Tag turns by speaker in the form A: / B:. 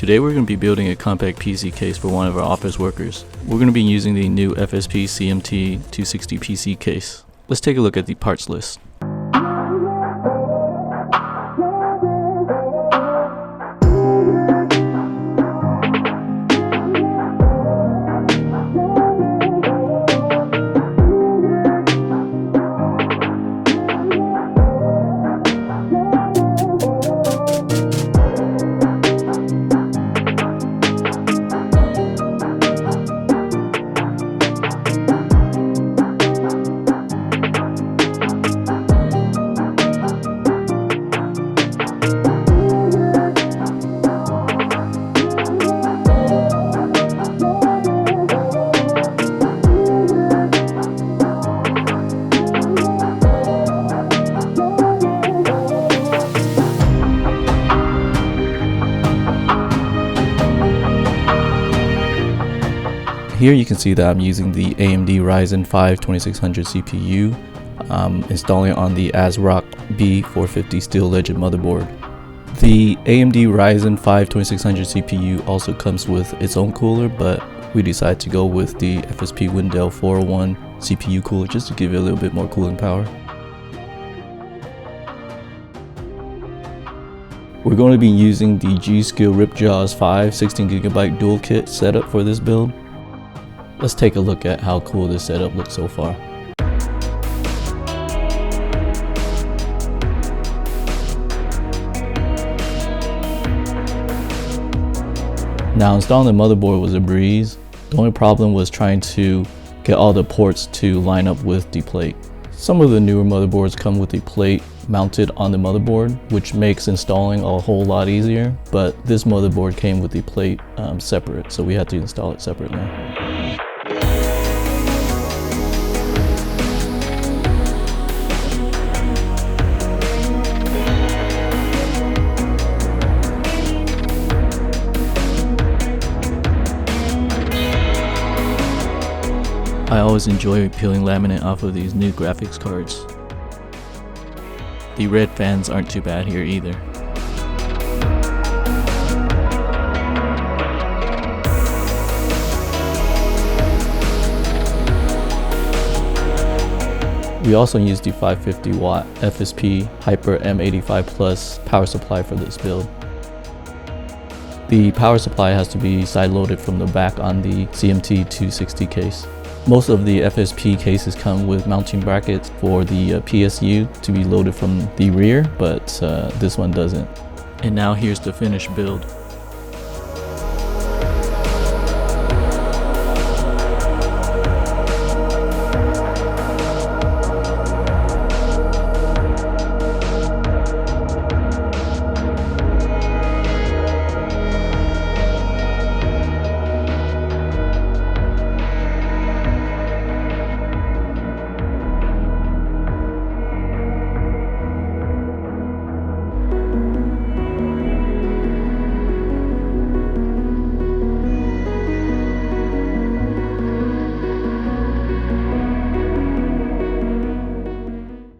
A: Today we're going to be building a compact PC case for one of our office workers. We're going to be using the new FSP CMT260 PC case. Let's take a look at the parts list. Here you can see that I'm using the AMD Ryzen 5 2600 CPU, installing it on the ASRock B450 Steel Legend motherboard. The AMD Ryzen 5 2600 CPU also comes with its own cooler, but we decided to go with the FSP Wendell 401 CPU cooler just to give it a little bit more cooling power. We're going to be using the G-Skill Ripjaws 5 16GB dual kit setup for this build. Let's take a look at how cool this setup looks so far. Now, installing the motherboard was a breeze. The only problem was trying to get all the ports to line up with the plate. Some of the newer motherboards come with the plate mounted on the motherboard, which makes installing a whole lot easier, but this motherboard came with the plate separate, so we had to install it separately. I always enjoy peeling laminate off of these new graphics cards. The red fans aren't too bad here either. We also used the 550 watt FSP Hyper M85 Plus power supply for this build. The power supply has to be side loaded from the back on the CMT260 case. Most of the FSP cases come with mounting brackets for the PSU to be loaded from the rear, but this one doesn't. And now here's the finished build.